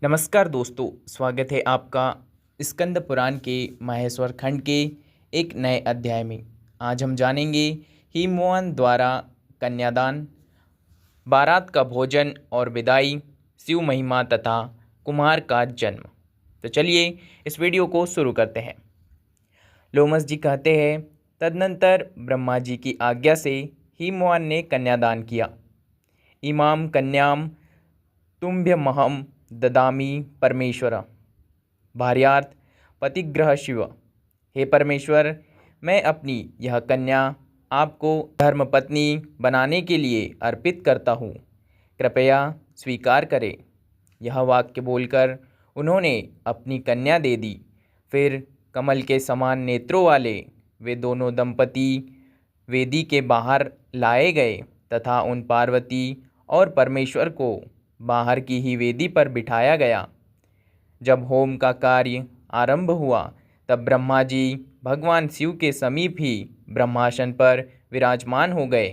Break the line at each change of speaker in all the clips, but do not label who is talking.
नमस्कार दोस्तों, स्वागत है आपका स्कंद पुराण के माहेश्वर खंड के एक नए अध्याय में। आज हम जानेंगे हिमवान द्वारा कन्यादान, बारात का भोजन और विदाई, शिव महिमा तथा कुमार का जन्म। तो चलिए इस वीडियो को शुरू करते हैं। लोमस जी कहते हैं, तदनंतर ब्रह्मा जी की आज्ञा से हिमवान ने कन्यादान किया। इमाम कन्याम तुम्भ्यमहम ददामि परमेश्वर। भार्यार्थ पतिग्रह शिव। हे परमेश्वर, मैं अपनी यह कन्या आपको धर्मपत्नी बनाने के लिए अर्पित करता हूँ, कृपया स्वीकार करें। यह वाक्य बोलकर उन्होंने अपनी कन्या दे दी। फिर कमल के समान नेत्रों वाले वे दोनों दंपति वेदी के बाहर लाए गए तथा उन पार्वती और परमेश्वर को बाहर की ही वेदी पर बिठाया गया। जब होम का कार्य आरंभ हुआ तब ब्रह्मा जी भगवान शिव के समीप ही ब्रह्मासन पर विराजमान हो गए।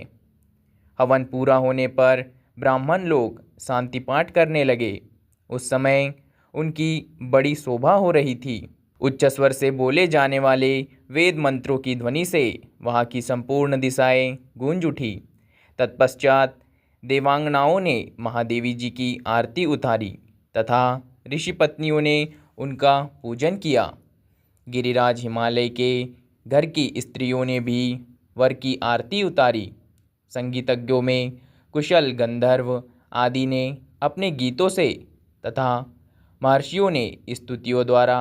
हवन पूरा होने पर ब्राह्मण लोग शांति पाठ करने लगे। उस समय उनकी बड़ी शोभा हो रही थी। उच्च स्वर से बोले जाने वाले वेद मंत्रों की ध्वनि से वहाँ की संपूर्ण दिशाएं गूंज उठी। तत्पश्चात देवांगनाओं ने महादेवी जी की आरती उतारी तथा ऋषि पत्नियों ने उनका पूजन किया। गिरिराज हिमालय के घर की स्त्रियों ने भी वर की आरती उतारी। संगीतज्ञों में कुशल गंधर्व आदि ने अपने गीतों से तथा महर्षियों ने स्तुतियों द्वारा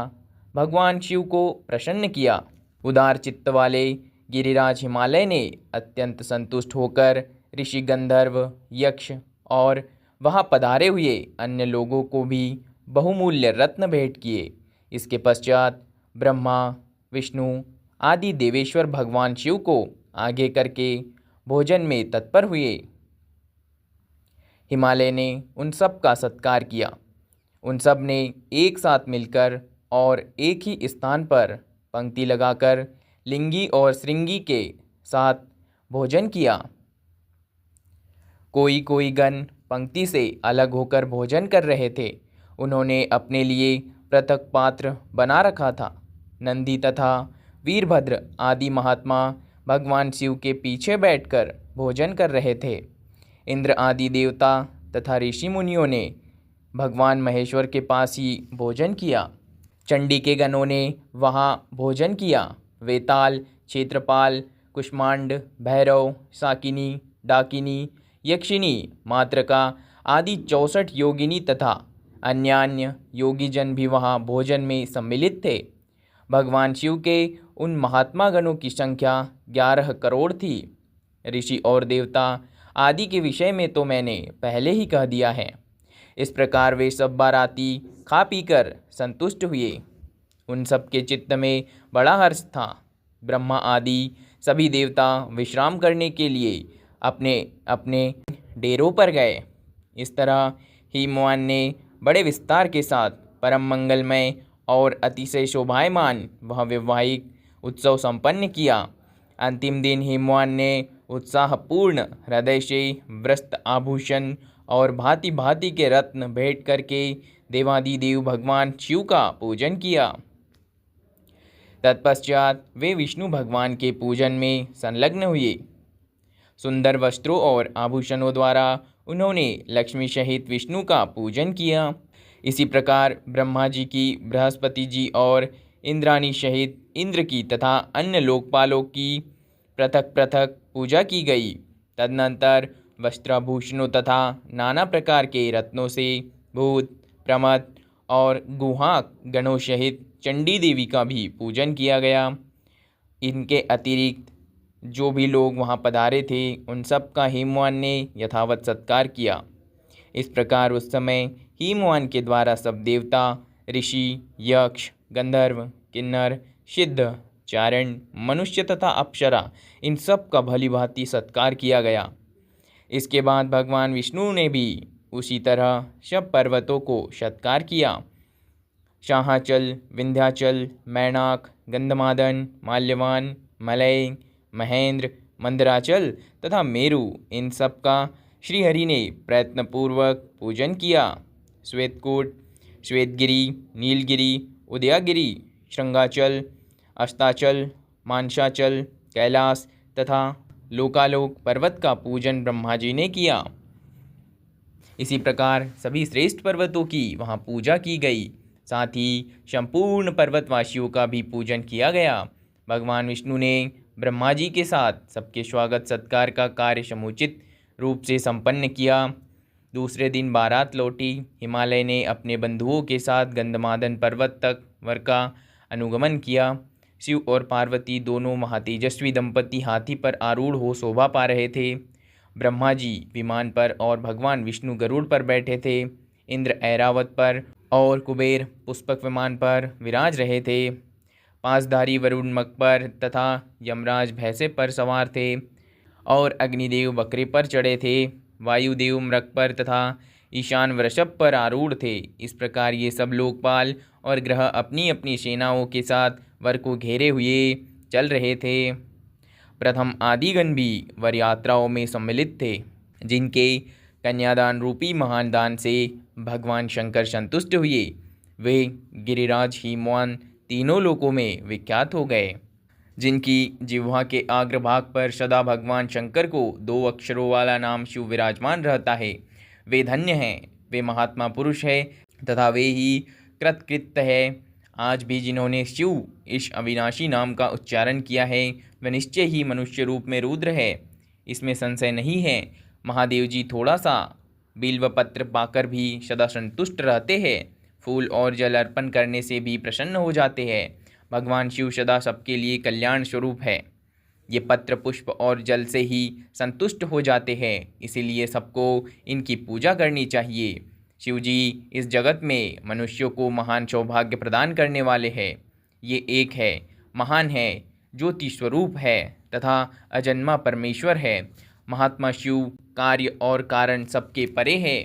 भगवान शिव को प्रसन्न किया। उदार चित्त वाले गिरिराज हिमालय ने अत्यंत संतुष्ट होकर ऋषि गंधर्व यक्ष और वहाँ पधारे हुए अन्य लोगों को भी बहुमूल्य रत्न भेंट किए। इसके पश्चात ब्रह्मा विष्णु आदि देवेश्वर भगवान शिव को आगे करके भोजन में तत्पर हुए। हिमालय ने उन सब का सत्कार किया। उन सब ने एक साथ मिलकर और एक ही स्थान पर पंक्ति लगाकर लिंगी और श्रृंगी के साथ भोजन किया। कोई कोई गण पंक्ति से अलग होकर भोजन कर रहे थे। उन्होंने अपने लिए पृथक पात्र बना रखा था। नंदी तथा वीरभद्र आदि महात्मा भगवान शिव के पीछे बैठकर भोजन कर रहे थे। इंद्र आदि देवता तथा ऋषि मुनियों ने भगवान महेश्वर के पास ही भोजन किया। चंडी के गणों ने वहाँ भोजन किया। वेताल, क्षेत्रपाल, कुष्मांड, भैरव, साकिनी, डाकिनी, यक्षिणी, मातृका आदि 64 योगिनी तथा अन्यान्य योगीजन भी वहाँ भोजन में सम्मिलित थे। भगवान शिव के उन महात्मा गणों की संख्या 11 करोड़ थी। ऋषि और देवता आदि के विषय में तो मैंने पहले ही कह दिया है। इस प्रकार वे सब बाराती खा पीकर संतुष्ट हुए। उन सब के चित्त में बड़ा हर्ष था। ब्रह्मा आदि सभी देवता विश्राम करने के लिए अपने अपने डेरों पर गए। इस तरह हिमवान ने बड़े विस्तार के साथ परम मंगलमय और अतिशय शोभायमान वह वैवाहिक उत्सव संपन्न किया। अंतिम दिन हिमवान ने उत्साहपूर्ण हृदय से वस्त्र आभूषण और भांति भांति के रत्न भेंट करके देवादिदेव भगवान शिव का पूजन किया। तत्पश्चात वे विष्णु भगवान के पूजन में संलग्न हुए। सुंदर वस्त्रों और आभूषणों द्वारा उन्होंने लक्ष्मी सहित विष्णु का पूजन किया। इसी प्रकार ब्रह्मा जी की, बृहस्पति जी और इंद्राणी सहित इंद्र की तथा अन्य लोकपालों की पृथक पृथक पूजा की गई। तदनंतर वस्त्राभूषणों तथा नाना प्रकार के रत्नों से भूत, प्रमथ और गुहाक गणों सहित चंडी देवी का भी पूजन किया गया। इनके अतिरिक्त जो भी लोग वहाँ पधारे थे उन सब का हिमवान ने यथावत सत्कार किया। इस प्रकार उस समय हिमवान के द्वारा सब देवता, ऋषि, यक्ष, गंधर्व, किन्नर, सिद्ध, चारण, मनुष्य तथा अप्सरा इन सब का भली भांति सत्कार किया गया। इसके बाद भगवान विष्णु ने भी उसी तरह सब पर्वतों को सत्कार किया। शाहाचल, विंध्याचल, मैनाक, गंधमादन, माल्यवान, मलय, महेंद्र, मंदराचल तथा मेरु इन सब का श्रीहरि ने प्रयत्नपूर्वक पूजन किया। श्वेतकूट, श्वेतगिरी, नीलगिरी, उदयागिरी, श्रृंगाचल, अस्ताचल, मानसाचल, कैलाश तथा लोकालोक पर्वत का पूजन ब्रह्मा जी ने किया। इसी प्रकार सभी श्रेष्ठ पर्वतों की वहाँ पूजा की गई। साथ ही संपूर्ण पर्वतवासियों का भी पूजन किया गया। भगवान विष्णु ने ब्रह्मा जी के साथ सबके स्वागत सत्कार का कार्य समुचित रूप से संपन्न किया। दूसरे दिन बारात लौटी। हिमालय ने अपने बंधुओं के साथ गंधमादन पर्वत तक वर का अनुगमन किया। शिव और पार्वती दोनों महातेजस्वी दंपति हाथी पर आरूढ़ हो शोभा पा रहे थे। ब्रह्मा जी विमान पर और भगवान विष्णु गरुड़ पर बैठे थे। इंद्र ऐरावत पर और कुबेर पुष्पक विमान पर विराज रहे थे। पांचधारी वरुण मक पर तथा यमराज भैंसे पर सवार थे और अग्निदेव बकरे पर चढ़े थे। वायुदेव मृग पर तथा ईशान वृषभ पर आरूढ़ थे। इस प्रकार ये सब लोकपाल और ग्रह अपनी अपनी सेनाओं के साथ वर को घेरे हुए चल रहे थे। प्रथम आदिगण भी वर यात्राओं में सम्मिलित थे, जिनके कन्यादान रूपी महान दान से भगवान शंकर संतुष्ट हुए। वे गिरिराज हिमवान तीनों लोकों में विख्यात हो गए। जिनकी जिह्वा के अग्रभाग पर सदा भगवान शंकर को 2 अक्षरों वाला नाम शिव विराजमान रहता है, वे धन्य हैं, वे महात्मा पुरुष है तथा वे ही कृतकृत्य है। आज भी जिन्होंने शिव इस अविनाशी नाम का उच्चारण किया है, वह निश्चय ही मनुष्य रूप में रुद्र है, इसमें संशय नहीं है। महादेव जी थोड़ा सा बिल्वपत्र पाकर भी सदा संतुष्ट रहते हैं। फूल और जल अर्पण करने से भी प्रसन्न हो जाते हैं। भगवान शिव सदा सबके लिए कल्याण स्वरूप है। ये पत्र पुष्प और जल से ही संतुष्ट हो जाते हैं, इसीलिए सबको इनकी पूजा करनी चाहिए। शिव जी इस जगत में मनुष्यों को महान सौभाग्य प्रदान करने वाले हैं। ये एक है, महान है, ज्योति स्वरूप है तथा अजन्मा परमेश्वर है। महात्मा शिव कार्य और कारण सबके परे है।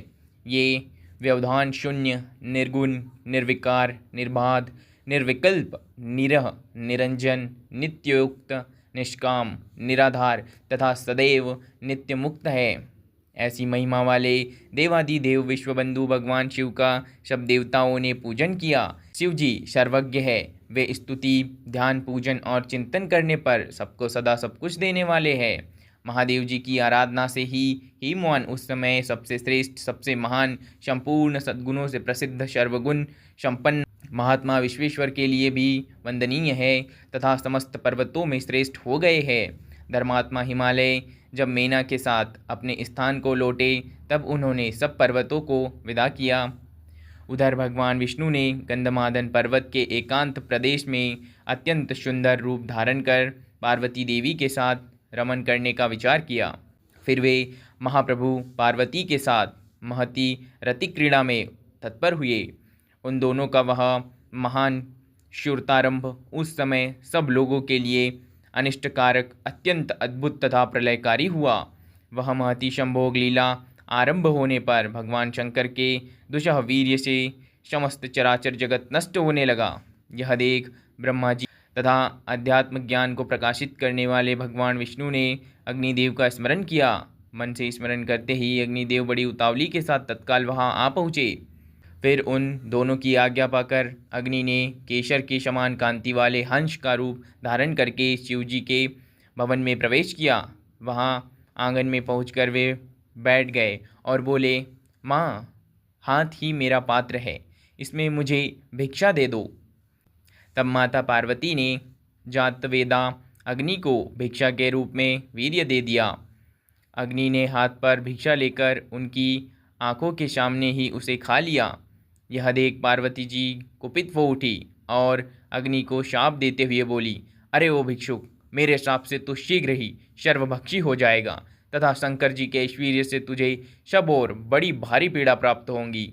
ये व्यवधान शून्य, निर्गुण, निर्विकार, निर्बाध, निर्विकल्प, निरह, निरंजन, नित्योक्त, निष्काम, निराधार तथा सदैव नित्य मुक्त है। ऐसी महिमा वाले देवादिदेव विश्वबंधु भगवान शिव का सब देवताओं ने पूजन किया। शिव जी सर्वज्ञ है। वे स्तुति, ध्यान, पूजन और चिंतन करने पर सबको सदा सब कुछ देने वाले हैं। महादेव जी की आराधना से ही हिमवान उस समय सबसे श्रेष्ठ, सबसे महान, संपूर्ण सद्गुणों से प्रसिद्ध, सर्वगुण संपन्न महात्मा विश्वेश्वर के लिए भी वंदनीय है तथा समस्त पर्वतों में श्रेष्ठ हो गए हैं। धर्मात्मा हिमालय जब मेना के साथ अपने स्थान को लौटे, तब उन्होंने सब पर्वतों को विदा किया। उधर भगवान विष्णु ने गंधमादन पर्वत के एकांत प्रदेश में अत्यंत सुंदर रूप धारण कर पार्वती देवी के साथ रमन करने का विचार किया। फिर वे महाप्रभु पार्वती के साथ महती रति क्रीड़ा में तत्पर हुए। उन दोनों का वह महान शूरतारंभ उस समय सब लोगों के लिए अनिष्टकारक, अत्यंत अद्भुत तथा प्रलयकारी हुआ। वह महती संभोग लीला आरंभ होने पर भगवान शंकर के दुष्ह वीर्य से समस्त चराचर जगत नष्ट होने लगा। यह देख ब्रह्मा जी तथा अध्यात्म ज्ञान को प्रकाशित करने वाले भगवान विष्णु ने अग्निदेव का स्मरण किया। मन से स्मरण करते ही अग्निदेव बड़ी उतावली के साथ तत्काल वहां आ पहुँचे। फिर उन दोनों की आज्ञा पाकर अग्नि ने केशर के समान कांति वाले हंस का रूप धारण करके शिव जी के भवन में प्रवेश किया। वहां आंगन में पहुंचकर वे बैठ गए और बोले, माँ, हाथ ही मेरा पात्र है, इसमें मुझे भिक्षा दे दो। तब माता पार्वती ने जातवेदा अग्नि को भिक्षा के रूप में वीर्य दे दिया। अग्नि ने हाथ पर भिक्षा लेकर उनकी आंखों के सामने ही उसे खा लिया। यह देख पार्वती जी कुपित हो उठी और अग्नि को शाप देते हुए बोली, अरे ओ भिक्षुक, मेरे शाप से तू शीघ्र ही सर्वभक्षी हो जाएगा तथा शंकर जी के ऐश्वर्य से तुझे सब और बड़ी भारी पीड़ा प्राप्त होंगी।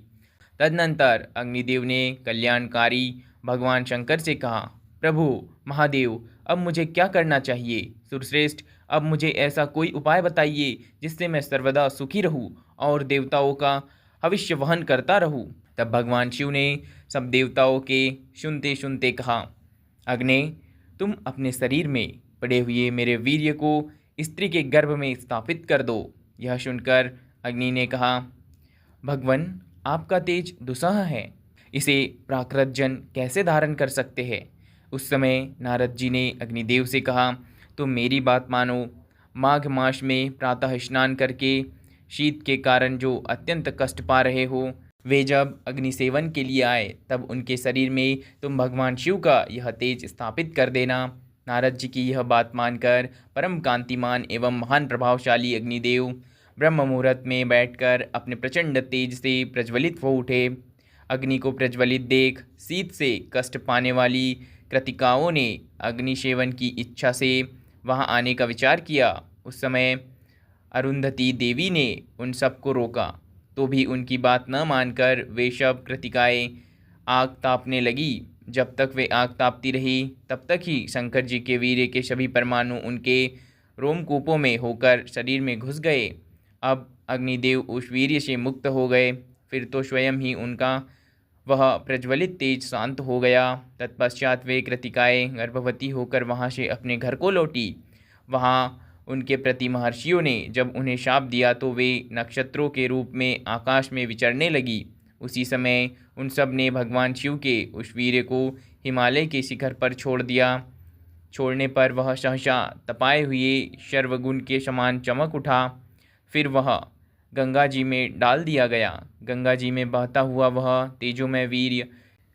तदनंतर अग्निदेव ने कल्याणकारी भगवान शंकर से कहा, प्रभु महादेव, अब मुझे क्या करना चाहिए? सुरश्रेष्ठ, अब मुझे ऐसा कोई उपाय बताइए जिससे मैं सर्वदा सुखी रहूं और देवताओं का भविष्य वहन करता रहूं। तब भगवान शिव ने सब देवताओं के सुनते सुनते कहा, अग्नि, तुम अपने शरीर में पड़े हुए मेरे वीर्य को स्त्री के गर्भ में स्थापित कर दो। यह सुनकर अग्नि ने कहा, भगवन, आपका तेज दुस्सह है, इसे प्राकृत जन कैसे धारण कर सकते हैं। उस समय नारद जी ने अग्निदेव से कहा, तुम मेरी बात मानो। माघ मास में प्रातः स्नान करके शीत के कारण जो अत्यंत कष्ट पा रहे हो, वे जब अग्नि सेवन के लिए आए तब उनके शरीर में तुम भगवान शिव का यह तेज स्थापित कर देना। नारद जी की यह बात मानकर परम कांतिमान एवं महान प्रभावशाली अग्निदेव ब्रह्म मुहूर्त में बैठकर अपने प्रचंड तेज से प्रज्वलित हो उठे। अग्नि को प्रज्वलित देख शीत से कष्ट पाने वाली कृतिकाओं ने अग्नि सेवन की इच्छा से वहां आने का विचार किया। उस समय अरुंधति देवी ने उन सबको रोका, तो भी उनकी बात न मानकर वे सब कृतिकाएँ आग तापने लगी। जब तक वे आग तापती रही तब तक ही शंकर जी के वीर्य के सभी परमाणु उनके रोमकूपों में होकर शरीर में घुस गए। अब अग्निदेव उस वीर्य से मुक्त हो गए। फिर तो स्वयं ही उनका वह प्रज्वलित तेज शांत हो गया। तत्पश्चात वे कृतिकाएँ गर्भवती होकर वहाँ से अपने घर को लौटी। वहाँ उनके प्रति महर्षियों ने जब उन्हें शाप दिया तो वे नक्षत्रों के रूप में आकाश में विचरने लगी। उसी समय उन सब ने भगवान शिव के उस वीर्य को हिमालय के शिखर पर छोड़ दिया। छोड़ने पर वह सहसा तपाए हुए सर्वगुण के समान चमक उठा। फिर वह गंगा जी में डाल दिया गया। गंगा जी में बहता हुआ वह तेजोमय वीर्य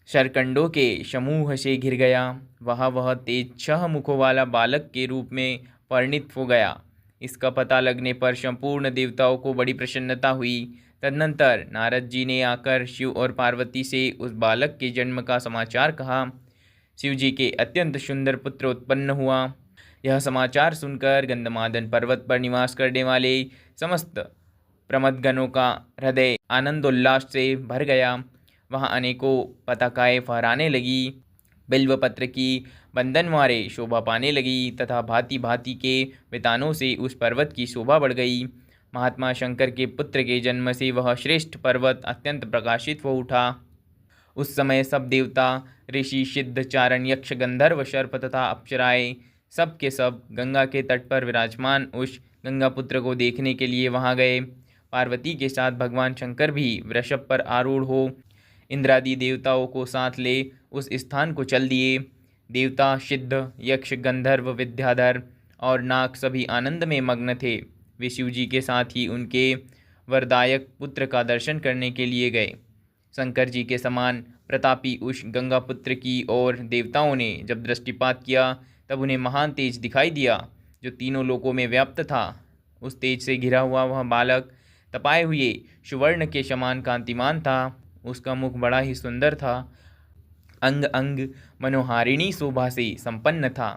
शरकंडों के समूह से घिर गया। वह तेज 6 मुखों वाला बालक के रूप में परिणित हो गया। इसका पता लगने पर संपूर्ण देवताओं को बड़ी प्रसन्नता हुई। तदनंतर नारद जी ने आकर शिव और पार्वती से उस बालक के जन्म का समाचार कहा। शिव जी के अत्यंत सुंदर पुत्र उत्पन्न हुआ। यह समाचार सुनकर गंधमादन पर्वत पर निवास करने वाले समस्त प्रमदगणों का हृदय आनंदोल्लास से भर गया। वहाँ अनेकों पताकाएँ फहराने लगी, बिल्वपत्र की बंधनवारें शोभा पाने लगी तथा भांति भांति के वितानों से उस पर्वत की शोभा बढ़ गई। महात्मा शंकर के पुत्र के जन्म से वह श्रेष्ठ पर्वत अत्यंत प्रकाशित हो उठा। उस समय सब देवता, ऋषि, सिद्ध, चारण, यक्ष, गंधर्व, सर्प तथा अप्सराएं सब के सब गंगा के तट पर विराजमान उस गंगा पुत्र को देखने के लिए वहां गए। पार्वती के साथ भगवान शंकर भी वृषभ पर आरूढ़ हो इंद्रादि देवताओं को साथ ले उस स्थान को चल दिए। देवता, सिद्ध, यक्ष, गंधर्व, विद्याधर और नाग सभी आनंद में मग्न थे। वे शिव जी के साथ ही उनके वरदायक पुत्र का दर्शन करने के लिए गए। शंकर जी के समान प्रतापी उस गंगा पुत्र की ओर देवताओं ने जब दृष्टिपात किया तब उन्हें महान तेज दिखाई दिया जो तीनों लोकों में व्याप्त था। उस तेज से घिरा हुआ वह बालक तपाए हुए सुवर्ण के समान कांतिमान था। उसका मुख बड़ा ही सुंदर था, अंग अंग मनोहारिणी शोभा से संपन्न था।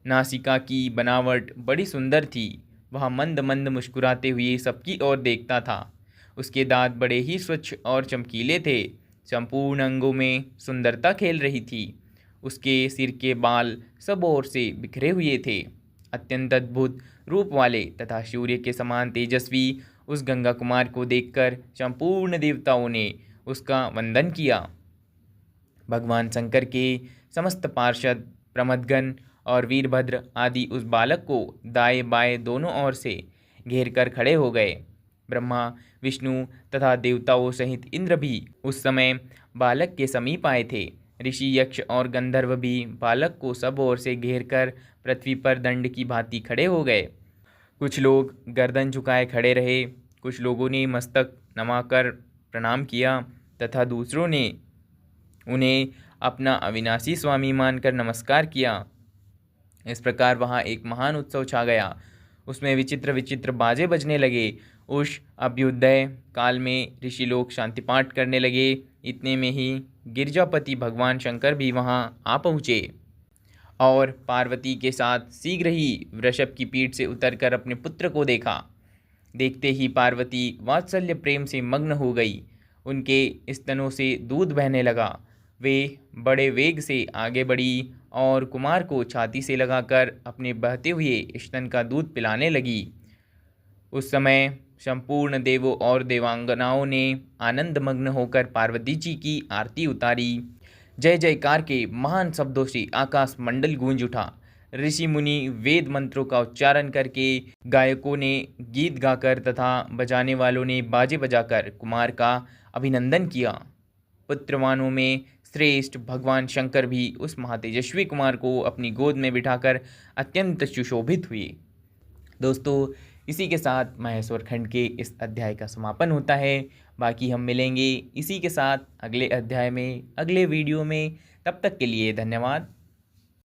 नासिका की बनावट बड़ी सुंदर थी। वह मंद मंद मुस्कुराते हुए सबकी ओर देखता था। उसके दांत बड़े ही स्वच्छ और चमकीले थे। संपूर्ण अंगों में सुंदरता खेल रही थी। उसके सिर के बाल सब ओर से बिखरे हुए थे। अत्यंत अद्भुत रूप वाले तथा सूर्य के समान तेजस्वी उस गंगा कुमार को देखकर संपूर्ण देवताओं ने उसका वंदन किया। भगवान शंकर के समस्त पार्षद, प्रमदगण और वीरभद्र आदि उस बालक को दाएं बाएं दोनों ओर से घेर कर खड़े हो गए। ब्रह्मा, विष्णु तथा देवताओं सहित इंद्र भी उस समय बालक के समीप आए थे। ऋषि, यक्ष और गंधर्व भी बालक को सब ओर से घेर कर पृथ्वी पर दंड की भांति खड़े हो गए। कुछ लोग गर्दन झुकाए खड़े रहे, कुछ लोगों ने मस्तक नमाकर प्रणाम किया तथा दूसरों ने उन्हें अपना अविनाशी स्वामी मानकर नमस्कार किया। इस प्रकार वहाँ एक महान उत्सव छा गया। उसमें विचित्र विचित्र बाजे बजने लगे। उस अभ्युदय काल में ऋषि लोग शांति पाठ करने लगे। इतने में ही गिरजापति भगवान शंकर भी वहाँ आ पहुँचे और पार्वती के साथ शीघ्र ही वृषभ की पीठ से उतरकर अपने पुत्र को देखा। देखते ही पार्वती वात्सल्य प्रेम से मग्न हो गई। उनके स्तनों से दूध बहने लगा। वे बड़े वेग से आगे बढ़ी और कुमार को छाती से लगाकर अपने बहते हुए स्तन का दूध पिलाने लगी। उस समय संपूर्ण देवों और देवांगनाओं ने आनंद मग्न होकर पार्वती जी की आरती उतारी। जय जयकार के महान शब्दों से आकाश मंडल गूंज उठा। ऋषि मुनि वेद मंत्रों का उच्चारण करके, गायकों ने गीत गाकर तथा बजाने वालों ने बाजे बजाकर कुमार का अभिनंदन किया। पुत्रवानों में श्रेष्ठ भगवान शंकर भी उस महातेजस्वी कुमार को अपनी गोद में बिठाकर अत्यंत सुशोभित हुए। दोस्तों, इसी के साथ महेश्वर खंड के इस अध्याय का समापन होता है। बाकी हम मिलेंगे इसी के साथ अगले अध्याय में, अगले वीडियो में। तब तक के लिए धन्यवाद।